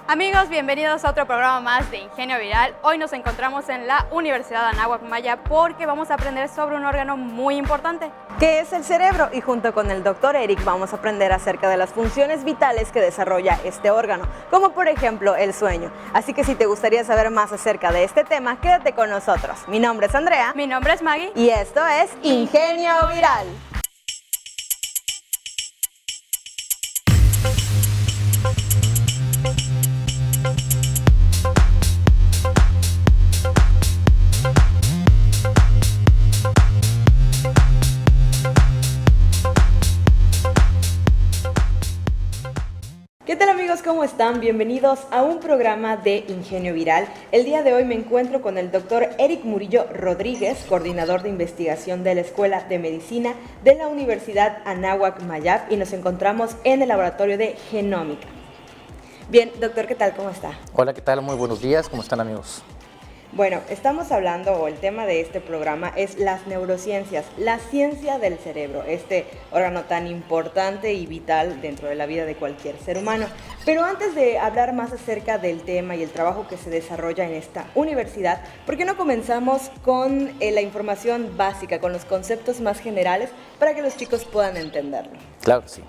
Amigos, bienvenidos a otro programa más de Ingenio Viral. Hoy nos encontramos en la Universidad Anáhuac Maya porque vamos a aprender sobre un órgano muy importante, que es el cerebro, y junto con el doctor Eric vamos a aprender acerca de las funciones vitales que desarrolla este órgano, como por ejemplo el sueño. Así que si te gustaría saber más acerca de este tema, quédate con nosotros. Mi nombre es Andrea. Mi nombre es Maggie. Y esto es Ingenio Viral. ¿Qué tal amigos? ¿Cómo están? Bienvenidos a un programa de Ingenio Viral. El día de hoy me encuentro con el doctor Eric Murillo Rodríguez, coordinador de investigación de la Escuela de Medicina de la Universidad Anáhuac Maya, y nos encontramos en el laboratorio de genómica. Bien, doctor, ¿qué tal? ¿Cómo está? Hola, ¿qué tal? Muy buenos días. ¿Cómo están, amigos? Bueno, estamos hablando, o el tema de este programa es las neurociencias, la ciencia del cerebro, este órgano tan importante y vital dentro de la vida de cualquier ser humano. Pero antes de hablar más acerca del tema y el trabajo que se desarrolla en esta universidad, ¿por qué no comenzamos con la información básica, con los conceptos más generales para que los chicos puedan entenderlo? Claro que sí.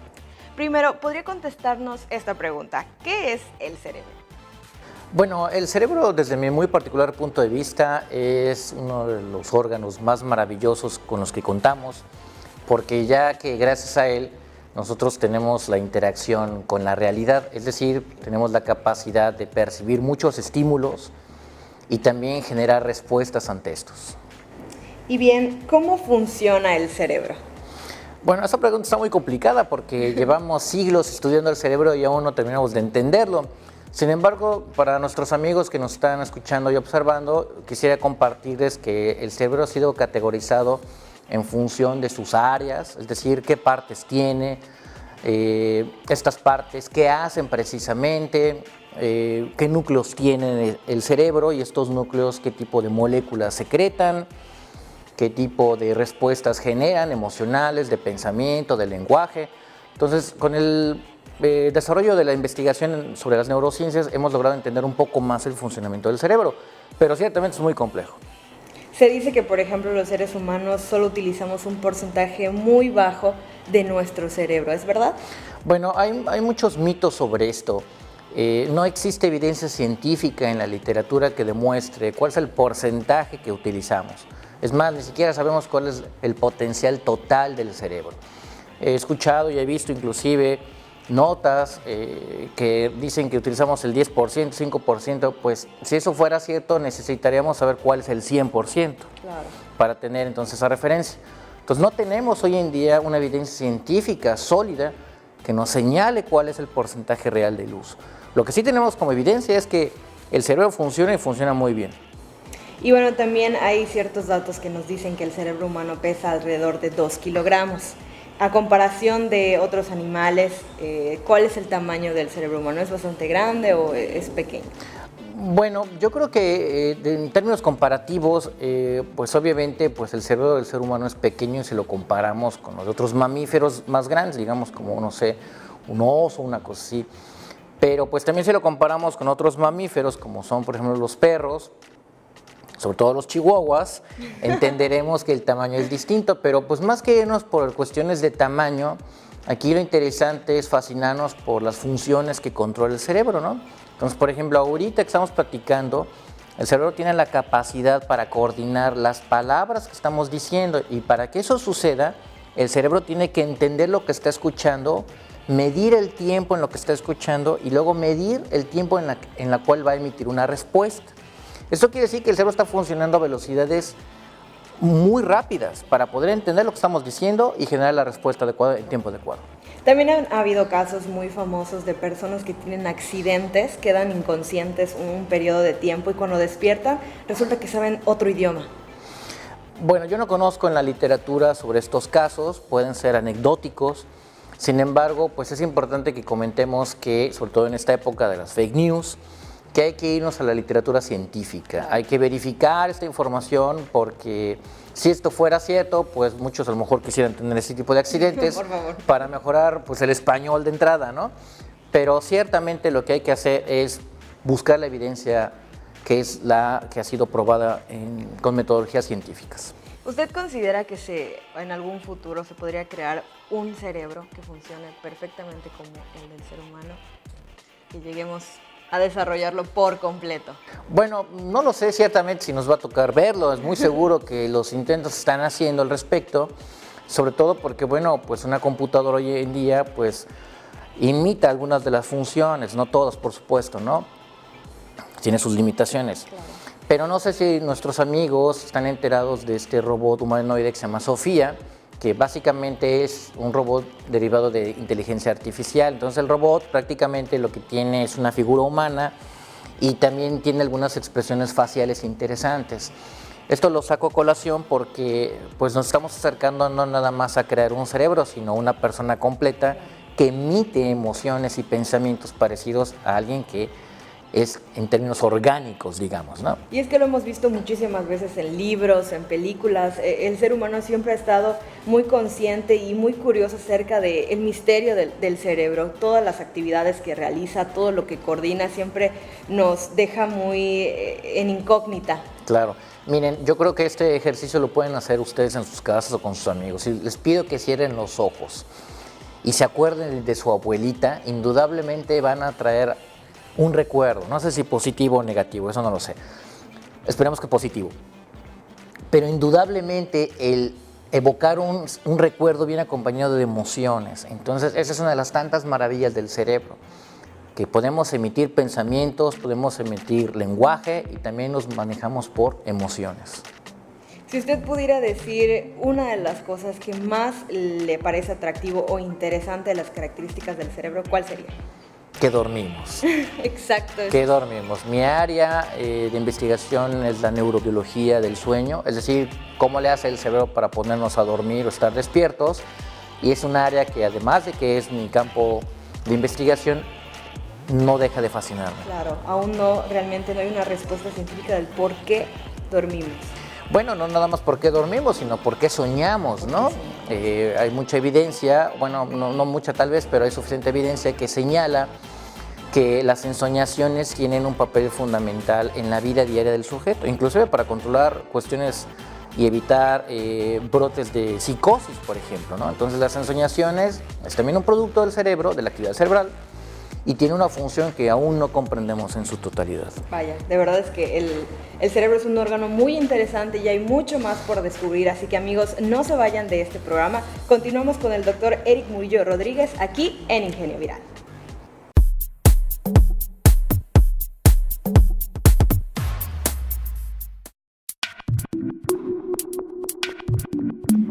Primero, ¿podría contestarnos esta pregunta? ¿Qué es el cerebro? Bueno, el cerebro, desde mi muy particular punto de vista, es uno de los órganos más maravillosos con los que contamos, porque ya que gracias a él nosotros tenemos la interacción con la realidad, es decir, tenemos la capacidad de percibir muchos estímulos y también generar respuestas ante estos. Y bien, ¿cómo funciona el cerebro? Bueno, esa pregunta está muy complicada porque llevamos siglos estudiando el cerebro y aún no terminamos de entenderlo. Sin embargo, para nuestros amigos que nos están escuchando y observando, quisiera compartirles que el cerebro ha sido categorizado en función de sus áreas, es decir, qué partes tiene, estas partes, qué hacen precisamente, qué núcleos tiene el cerebro y estos núcleos, qué tipo de moléculas secretan, qué tipo de respuestas generan, emocionales, de pensamiento, de lenguaje. Entonces, con el desarrollo de la investigación sobre las neurociencias hemos logrado entender un poco más el funcionamiento del cerebro, pero ciertamente es muy complejo. Se dice que, por ejemplo, los seres humanos solo utilizamos un porcentaje muy bajo de nuestro cerebro, ¿es verdad? Bueno, hay muchos mitos sobre esto. No existe evidencia científica en la literatura que demuestre cuál es el porcentaje que utilizamos. Es más, ni siquiera sabemos cuál es el potencial total del cerebro. He escuchado y he visto inclusive notas que dicen que utilizamos el 10%, 5%, pues si eso fuera cierto necesitaríamos saber cuál es el 100%, claro, para tener entonces esa referencia. Entonces no tenemos hoy en día una evidencia científica sólida que nos señale cuál es el porcentaje real del uso. Lo que sí tenemos como evidencia es que el cerebro funciona y funciona muy bien. Y bueno, también hay ciertos datos que nos dicen que el cerebro humano pesa alrededor de 2 kilogramos. A comparación de otros animales, ¿cuál es el tamaño del cerebro humano? ¿Es bastante grande o es pequeño? Bueno, yo creo que en términos comparativos, pues obviamente pues el cerebro del ser humano es pequeño si lo comparamos con los otros mamíferos más grandes, digamos como, no sé, un oso, una cosa así. Pero pues también si lo comparamos con otros mamíferos, como son por ejemplo los perros, sobre todo los chihuahuas, entenderemos que el tamaño es distinto, pero pues más que irnos por cuestiones de tamaño, aquí lo interesante es fascinarnos por las funciones que controla el cerebro, ¿no? Entonces, por ejemplo, ahorita que estamos platicando, el cerebro tiene la capacidad para coordinar las palabras que estamos diciendo, y para que eso suceda, el cerebro tiene que entender lo que está escuchando, medir el tiempo en lo que está escuchando y luego medir el tiempo en la cual va a emitir una respuesta. Esto quiere decir que el cerebro está funcionando a velocidades muy rápidas para poder entender lo que estamos diciendo y generar la respuesta adecuada en tiempo adecuado. También ha habido casos muy famosos de personas que tienen accidentes, quedan inconscientes un periodo de tiempo y cuando despiertan resulta que saben otro idioma. Bueno, yo no conozco en la literatura sobre estos casos, pueden ser anecdóticos. Sin embargo, pues es importante que comentemos que, sobre todo en esta época de las fake news, que hay que irnos a la literatura científica, hay que verificar esta información porque si esto fuera cierto, pues muchos a lo mejor quisieran tener ese tipo de accidentes Por favor. para mejorar pues el español de entrada, ¿no? Pero ciertamente lo que hay que hacer es buscar la evidencia que es la que ha sido probada con metodologías científicas. ¿Usted considera que en algún futuro se podría crear un cerebro que funcione perfectamente como el del ser humano? Que lleguemos a desarrollarlo por completo. Bueno, no lo sé ciertamente si nos va a tocar verlo. Es muy seguro que los intentos se están haciendo al respecto, sobre todo porque, bueno, pues una computadora hoy en día, pues, imita algunas de las funciones, no todas, por supuesto, ¿no? Tiene sus limitaciones. Claro. Pero no sé si nuestros amigos están enterados de este robot humanoide que se llama Sofía, que básicamente es un robot derivado de inteligencia artificial. Entonces el robot prácticamente lo que tiene es una figura humana y también tiene algunas expresiones faciales interesantes. Esto lo saco a colación porque pues, nos estamos acercando no nada más a crear un cerebro, sino una persona completa que emite emociones y pensamientos parecidos a alguien que es en términos orgánicos, digamos, ¿no? Y es que lo hemos visto muchísimas veces en libros, en películas. El ser humano siempre ha estado muy consciente y muy curioso acerca del misterio del cerebro. Todas las actividades que realiza, todo lo que coordina, siempre nos deja muy en incógnita. Claro. Miren, yo creo que este ejercicio lo pueden hacer ustedes en sus casas o con sus amigos. Y les pido que cierren los ojos y se acuerden de su abuelita. Indudablemente van a traer un recuerdo, no sé si positivo o negativo, eso no lo sé. Esperemos que positivo. Pero indudablemente el evocar un recuerdo viene acompañado de emociones. Entonces, esa es una de las tantas maravillas del cerebro, que podemos emitir pensamientos, podemos emitir lenguaje y también nos manejamos por emociones. Si usted pudiera decir una de las cosas que más le parece atractivo o interesante de las características del cerebro, ¿cuál sería? Que dormimos. Exacto. Que dormimos. Mi área de investigación es la neurobiología del sueño, es decir, cómo le hace el cerebro para ponernos a dormir o estar despiertos. Y es un área que, además de que es mi campo de investigación, no deja de fascinarme. Claro, aún realmente no hay una respuesta científica del por qué dormimos. Bueno, no nada más por qué dormimos, sino por qué soñamos, ¿no? Hay mucha evidencia, bueno, no mucha tal vez, pero hay suficiente evidencia que señala que las ensoñaciones tienen un papel fundamental en la vida diaria del sujeto, inclusive para controlar cuestiones y evitar brotes de psicosis, por ejemplo, ¿no? Entonces las ensoñaciones es también un producto del cerebro, de la actividad cerebral, y tiene una función que aún no comprendemos en su totalidad. Vaya, de verdad es que el cerebro es un órgano muy interesante y hay mucho más por descubrir, así que amigos, no se vayan de este programa. Continuamos con el doctor Eric Murillo Rodríguez aquí en Ingenio Viral.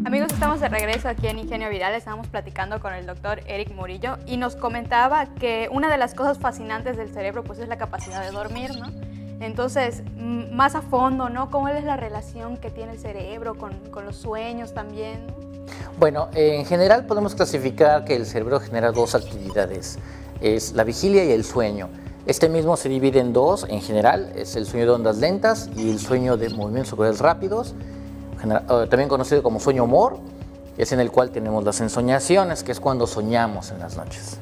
Amigos, estamos de regreso aquí en Ingenio Viral. Estábamos platicando con el doctor Eric Murillo y nos comentaba que una de las cosas fascinantes del cerebro pues es la capacidad de dormir, ¿no? Entonces, más a fondo, ¿no? ¿Cómo es la relación que tiene el cerebro con los sueños también? Bueno, en general podemos clasificar que el cerebro genera dos actividades, es la vigilia y el sueño. Este mismo se divide en dos, en general, es el sueño de ondas lentas y el sueño de movimientos oculares rápidos, también conocido como sueño MOR, es en el cual tenemos las ensoñaciones, que es cuando soñamos en las noches.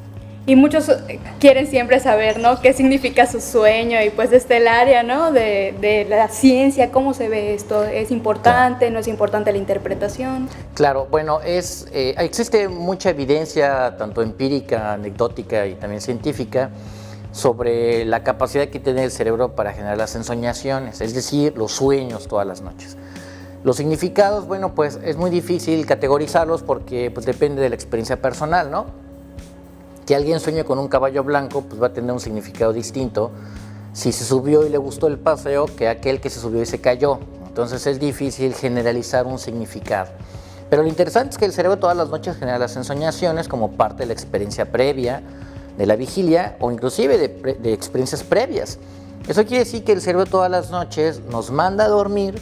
Y muchos quieren siempre saber, ¿no? ¿Qué significa su sueño? Y pues desde el área, ¿no? De la ciencia, ¿cómo se ve esto? ¿Es importante? ¿No es importante la interpretación? Claro, bueno, existe mucha evidencia, tanto empírica, anecdótica y también científica, sobre la capacidad que tiene el cerebro para generar las ensoñaciones, es decir, los sueños todas las noches. Los significados, bueno, pues es muy difícil categorizarlos porque pues, depende de la experiencia personal, ¿no? Que alguien sueñe con un caballo blanco, pues va a tener un significado distinto si se subió y le gustó el paseo que aquel que se subió y se cayó. Entonces es difícil generalizar un significado. Pero lo interesante es que el cerebro todas las noches genera las ensoñaciones como parte de la experiencia previa, de la vigilia o inclusive de experiencias previas. Eso quiere decir que el cerebro todas las noches nos manda a dormir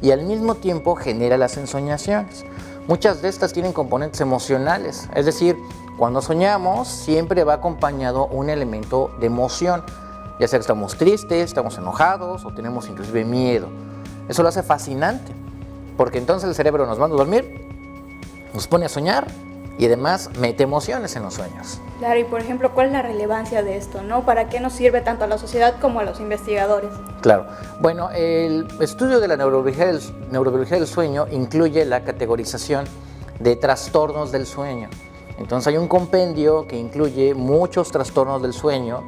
y al mismo tiempo genera las ensoñaciones. Muchas de estas tienen componentes emocionales, es decir, cuando soñamos siempre va acompañado un elemento de emoción, ya sea que estamos tristes, estamos enojados o tenemos inclusive miedo. Eso lo hace fascinante, porque entonces el cerebro nos manda a dormir, nos pone a soñar y además mete emociones en los sueños. Claro, y por ejemplo, ¿cuál es la relevancia de esto, no? ¿Para qué nos sirve tanto a la sociedad como a los investigadores? Claro. Bueno, el estudio de la neurobiología del sueño incluye la categorización de trastornos del sueño. Entonces hay un compendio que incluye muchos trastornos del sueño.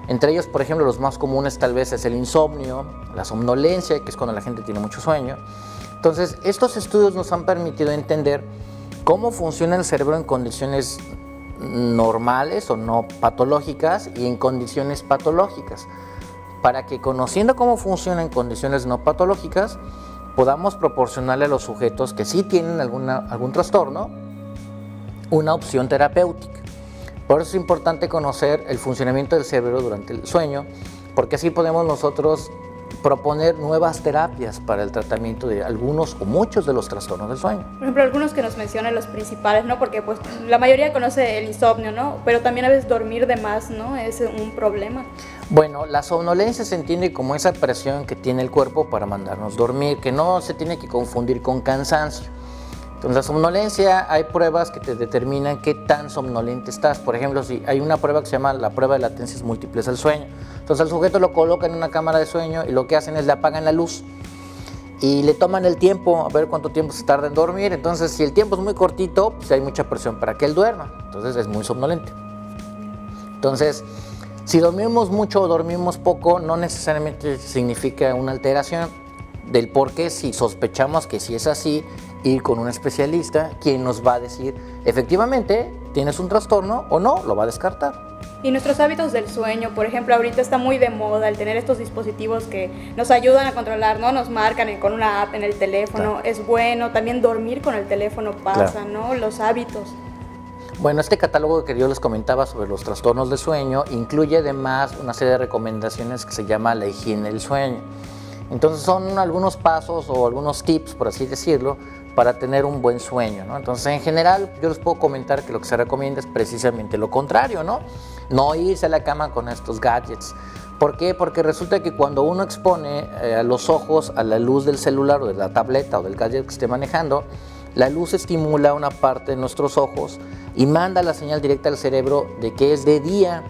Entre ellos, por ejemplo, los más comunes tal vez es el insomnio, la somnolencia, que es cuando la gente tiene mucho sueño. Entonces, estos estudios nos han permitido entender cómo funciona el cerebro en condiciones normales o no patológicas y en condiciones patológicas, para que conociendo cómo funciona en condiciones no patológicas, podamos proporcionarle a los sujetos que sí tienen algún trastorno una opción terapéutica. Por eso es importante conocer el funcionamiento del cerebro durante el sueño, porque así podemos nosotros proponer nuevas terapias para el tratamiento de algunos o muchos de los trastornos del sueño. Por ejemplo, algunos que nos mencionan los principales, ¿no? Porque pues la mayoría conoce el insomnio, ¿no? Pero también a veces dormir de más, ¿no? Es un problema. Bueno, la somnolencia se entiende como esa presión que tiene el cuerpo para mandarnos dormir, que no se tiene que confundir con cansancio. Entonces, la somnolencia, hay pruebas que te determinan qué tan somnoliente estás. Por ejemplo, si hay una prueba que se llama la prueba de latencias múltiples del sueño. Entonces, al sujeto lo colocan en una cámara de sueño y lo que hacen es le apagan la luz y le toman el tiempo, a ver cuánto tiempo se tarda en dormir. Entonces, si el tiempo es muy cortito, pues hay mucha presión para que él duerma. Entonces, es muy somnolente. Entonces, si dormimos mucho o dormimos poco, no necesariamente significa una alteración. Del por qué, si sospechamos que si es así, ir con un especialista, quien nos va a decir, efectivamente, tienes un trastorno o no, lo va a descartar. Y nuestros hábitos del sueño, por ejemplo, ahorita está muy de moda el tener estos dispositivos que nos ayudan a controlar, ¿no? Nos marcan con una app en el teléfono, claro. Es bueno, también dormir con el teléfono pasa, claro. ¿No? Los hábitos. Bueno, este catálogo que yo les comentaba sobre los trastornos del sueño incluye además una serie de recomendaciones que se llama la higiene del sueño. Entonces son algunos pasos o algunos tips, por así decirlo, para tener un buen sueño, ¿no? Entonces, en general, yo les puedo comentar que lo que se recomienda es precisamente lo contrario, ¿no? No irse a la cama con estos gadgets. ¿Por qué? Porque resulta que cuando uno expone a los ojos a la luz del celular o de la tableta o del gadget que esté manejando, la luz estimula una parte de nuestros ojos y manda la señal directa al cerebro de que es de día.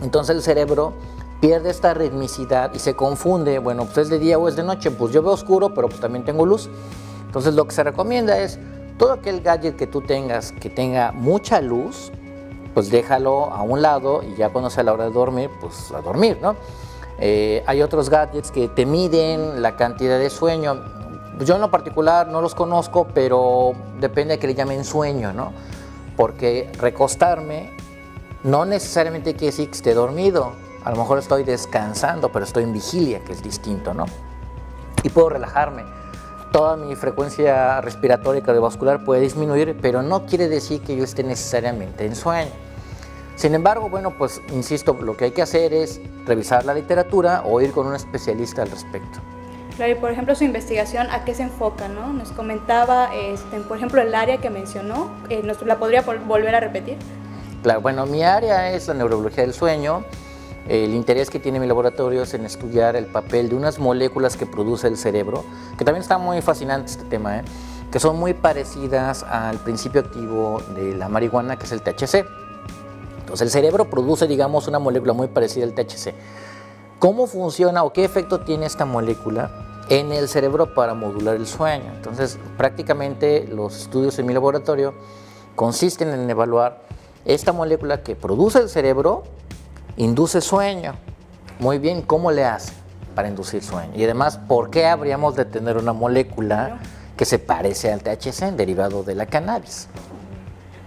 Entonces el cerebro pierde esta ritmicidad y se confunde, bueno, pues es de día o es de noche, pues yo veo oscuro, pero pues también tengo luz. Entonces lo que se recomienda es todo aquel gadget que tú tengas que tenga mucha luz, pues déjalo a un lado y ya cuando sea la hora de dormir, pues a dormir, ¿no? Hay otros gadgets que te miden la cantidad de sueño. Yo en lo particular no los conozco, pero depende de que le llamen sueño, ¿no? Porque recostarme no necesariamente quiere decir que esté dormido. A lo mejor estoy descansando, pero estoy en vigilia, que es distinto, ¿no? Y puedo relajarme. Toda mi frecuencia respiratoria y cardiovascular puede disminuir, pero no quiere decir que yo esté necesariamente en sueño. Sin embargo, bueno, pues insisto, lo que hay que hacer es revisar la literatura o ir con un especialista al respecto. Claro, y por ejemplo, su investigación, ¿a qué se enfoca, no? Nos comentaba, por ejemplo, el área que mencionó, ¿la podría volver a repetir? Claro, bueno, mi área es la neurobiología del sueño. El interés que tiene mi laboratorio es en estudiar el papel de unas moléculas que produce el cerebro, que también está muy fascinante este tema, que son muy parecidas al principio activo de la marihuana, que es el THC. Entonces el cerebro produce, digamos, una molécula muy parecida al THC. ¿Cómo funciona o qué efecto tiene esta molécula en el cerebro para modular el sueño? Entonces prácticamente los estudios en mi laboratorio consisten en evaluar esta molécula que produce el cerebro, induce sueño. Muy bien, ¿cómo le hace para inducir sueño? Y además, ¿por qué habríamos de tener una molécula que se parece al THC, derivado de la cannabis?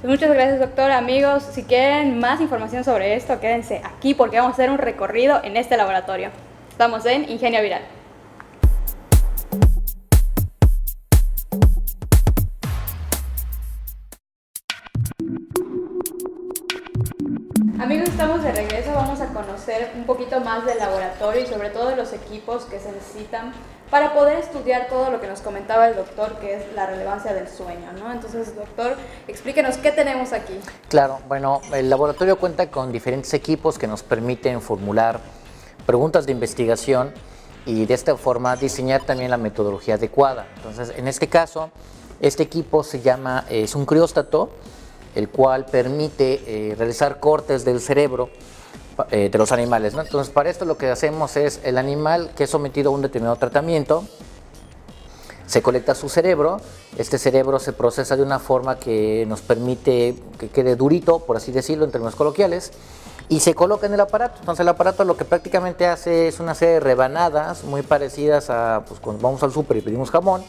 Pues muchas gracias, doctor. Amigos, si quieren más información sobre esto, quédense aquí porque vamos a hacer un recorrido en este laboratorio. Estamos en Ingenio Viral. Amigos, estamos de regreso, vamos a conocer un poquito más del laboratorio y sobre todo de los equipos que se necesitan para poder estudiar todo lo que nos comentaba el doctor, que es la relevancia del sueño, ¿no? Entonces, doctor, explíquenos qué tenemos aquí. Claro, bueno, el laboratorio cuenta con diferentes equipos que nos permiten formular preguntas de investigación y de esta forma diseñar también la metodología adecuada. Entonces, en este caso, este equipo es un crióstato. el cual permite realizar cortes del cerebro de los animales, ¿no? Entonces, para esto lo que hacemos es el animal que es sometido a un determinado tratamiento, se colecta su cerebro, este cerebro se procesa de una forma que nos permite que quede durito, por así decirlo, en términos coloquiales, y se coloca en el aparato. Entonces el aparato lo que prácticamente hace es una serie de rebanadas muy parecidas a pues, cuando vamos al súper y pedimos jamón,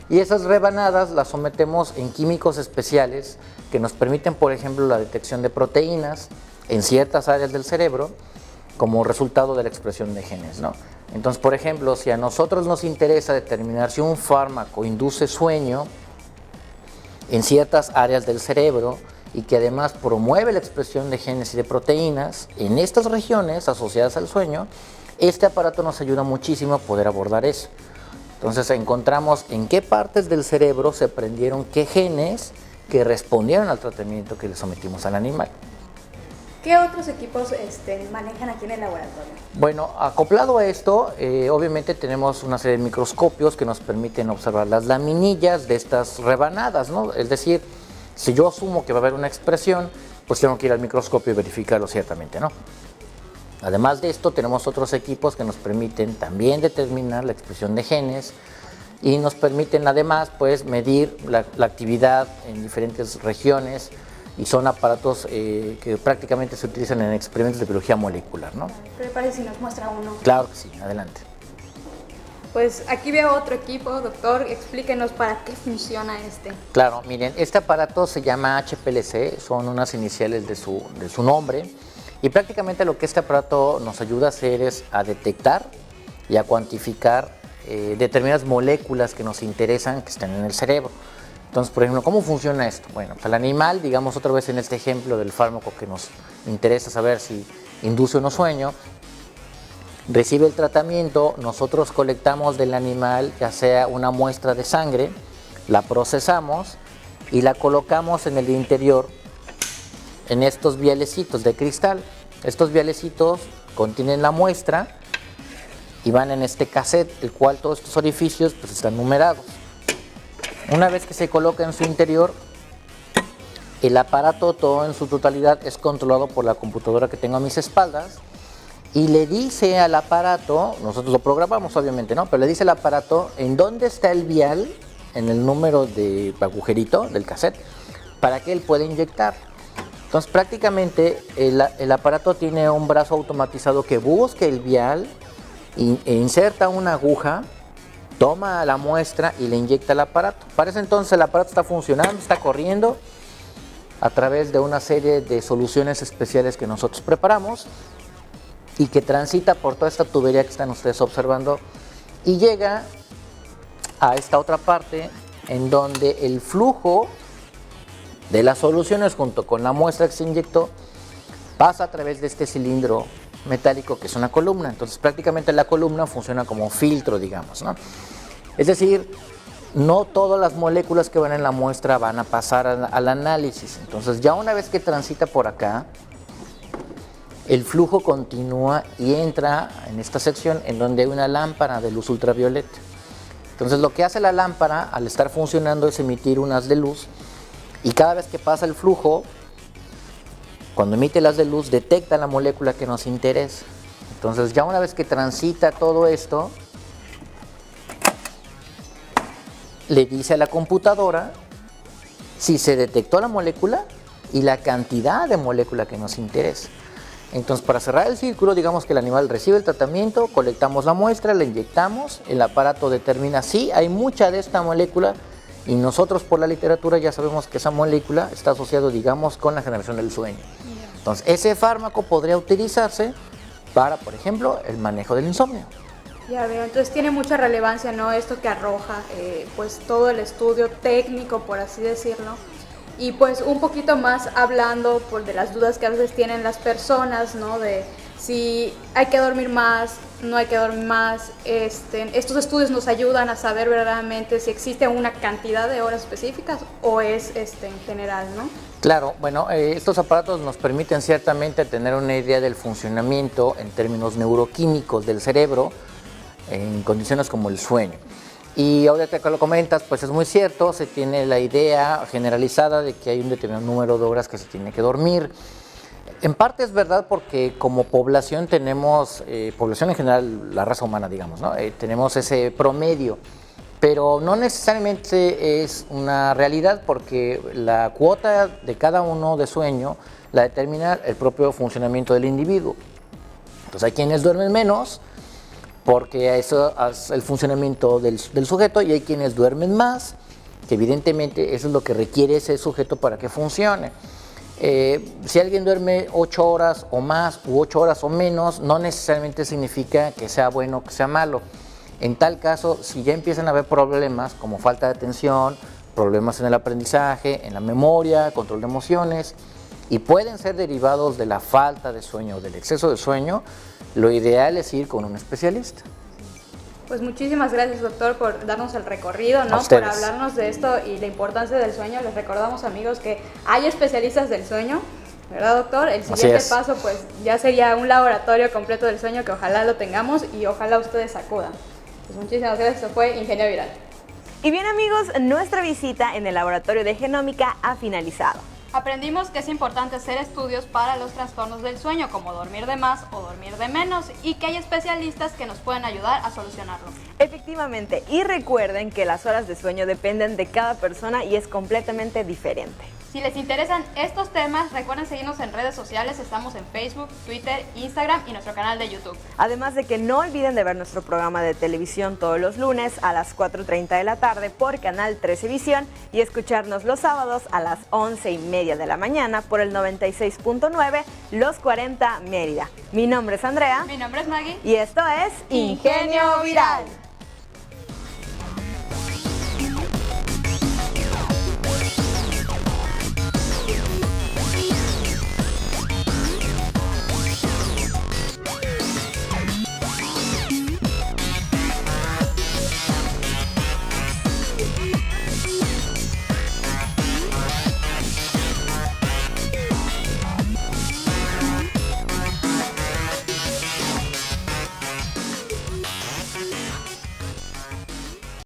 y esas rebanadas las sometemos en químicos especiales que nos permiten, por ejemplo, la detección de proteínas en ciertas áreas del cerebro como resultado de la expresión de genes, ¿no? Entonces, por ejemplo, si a nosotros nos interesa determinar si un fármaco induce sueño en ciertas áreas del cerebro y que además promueve la expresión de genes y de proteínas en estas regiones asociadas al sueño, este aparato nos ayuda muchísimo a poder abordar eso. Entonces encontramos en qué partes del cerebro se prendieron qué genes que respondieron al tratamiento que le sometimos al animal. ¿Qué otros equipos manejan aquí en el laboratorio? Bueno, acoplado a esto, obviamente tenemos una serie de microscopios que nos permiten observar las laminillas de estas rebanadas, ¿no? Es decir, si yo asumo que va a haber una expresión, pues tengo que ir al microscopio y verificarlo ciertamente, ¿no? Además de esto, tenemos otros equipos que nos permiten también determinar la expresión de genes y nos permiten además pues medir la actividad en diferentes regiones, y son aparatos que prácticamente se utilizan en experimentos de biología molecular, ¿no? Prepárese si nos muestra uno. Claro que sí, adelante. Pues aquí veo otro equipo, doctor, explíquenos para qué funciona este. Claro, miren, este aparato se llama HPLC, son unas iniciales de su nombre, y prácticamente lo que este aparato nos ayuda a hacer es a detectar y a cuantificar determinadas moléculas que nos interesan que estén en el cerebro. Entonces, por ejemplo, ¿cómo funciona esto? Bueno, pues el animal, digamos otra vez en este ejemplo del fármaco que nos interesa saber si induce o no sueño, recibe el tratamiento, nosotros colectamos del animal ya sea una muestra de sangre, la procesamos y la colocamos en el interior en estos vialecitos de cristal. Estos vialecitos contienen la muestra y van en este cassette, el cual todos estos orificios pues, están numerados. Una vez que se coloca en su interior, el aparato todo en su totalidad es controlado por la computadora que tengo a mis espaldas y le dice al aparato, nosotros lo programamos obviamente, ¿no? Pero le dice al aparato en dónde está el vial, en el número de agujerito del cassette, para que él pueda inyectar. Entonces prácticamente el aparato tiene un brazo automatizado que busca el vial e inserta una aguja, toma la muestra y le inyecta al aparato. Para ese entonces el aparato está funcionando, está corriendo a través de una serie de soluciones especiales que nosotros preparamos y que transita por toda esta tubería que están ustedes observando y llega a esta otra parte en donde el flujo de las soluciones junto con la muestra que se inyectó pasa a través de este cilindro metálico que es una columna. Entonces prácticamente la columna funciona como filtro, digamos, ¿no? Es decir, no todas las moléculas que van en la muestra van a pasar al análisis. Entonces ya una vez que transita por acá, el flujo continúa y entra en esta sección en donde hay una lámpara de luz ultravioleta. Entonces lo que hace la lámpara al estar funcionando es emitir unas de luz y cada vez que pasa el flujo, cuando emite las de luz, detecta la molécula que nos interesa. Entonces ya una vez que transita todo esto, le dice a la computadora si se detectó la molécula y la cantidad de molécula que nos interesa. Entonces, para cerrar el círculo, digamos que el animal recibe el tratamiento, colectamos la muestra, la inyectamos, el aparato determina si hay mucha de esta molécula y nosotros por la literatura ya sabemos que esa molécula está asociada, digamos, con la generación del sueño. Entonces, ese fármaco podría utilizarse para, por ejemplo, el manejo del insomnio. Ya veo, entonces tiene mucha relevancia, ¿no? Esto que arroja, pues todo el estudio técnico, por así decirlo. Y pues un poquito más hablando de las dudas que a veces tienen las personas, ¿no? De si hay que dormir más, no hay que dormir más. Estos estudios nos ayudan a saber verdaderamente si existe una cantidad de horas específicas o es en general, ¿no? Claro, bueno, estos aparatos nos permiten ciertamente tener una idea del funcionamiento en términos neuroquímicos del cerebro en condiciones como el sueño. Y ahorita que lo comentas, pues es muy cierto, se tiene la idea generalizada de que hay un determinado número de horas que se tiene que dormir. En parte es verdad porque como población tenemos, población en general, la raza humana, digamos, ¿no? Tenemos ese promedio, pero no necesariamente es una realidad porque la cuota de cada uno de sueño la determina el propio funcionamiento del individuo. Entonces hay quienes duermen menos porque eso es el funcionamiento del sujeto, y hay quienes duermen más, que evidentemente eso es lo que requiere ese sujeto para que funcione. Si alguien duerme 8 horas o más u 8 horas o menos, no necesariamente significa que sea bueno o que sea malo. En tal caso, si ya empiezan a haber problemas como falta de atención, problemas en el aprendizaje, en la memoria, control de emociones, y pueden ser derivados de la falta de sueño o del exceso de sueño, lo ideal es ir con un especialista. Pues muchísimas gracias, doctor, por darnos el recorrido, ¿no? A ustedes. Por hablarnos de esto y la importancia del sueño. Les recordamos, amigos, que hay especialistas del sueño, ¿verdad, doctor? El siguiente paso, pues, ya sería un laboratorio completo del sueño, que ojalá lo tengamos y ojalá ustedes acudan. Pues muchísimas gracias, esto fue Ingenio Viral. Y bien, amigos, nuestra visita en el laboratorio de genómica ha finalizado. Aprendimos que es importante hacer estudios para los trastornos del sueño, como dormir de más o dormir de menos, y que hay especialistas que nos pueden ayudar a solucionarlo. Efectivamente, y recuerden que las horas de sueño dependen de cada persona y es completamente diferente. Si les interesan estos temas, recuerden seguirnos en redes sociales. Estamos en Facebook, Twitter, Instagram y nuestro canal de YouTube. Además de que no olviden de ver nuestro programa de televisión todos los lunes a las 4:30 de la tarde por Canal 13 Visión y escucharnos los sábados a las 11:30 de la mañana por el 96.9 Los 40 Mérida. Mi nombre es Andrea. Mi nombre es Maggie. Y esto es Ingenio Viral.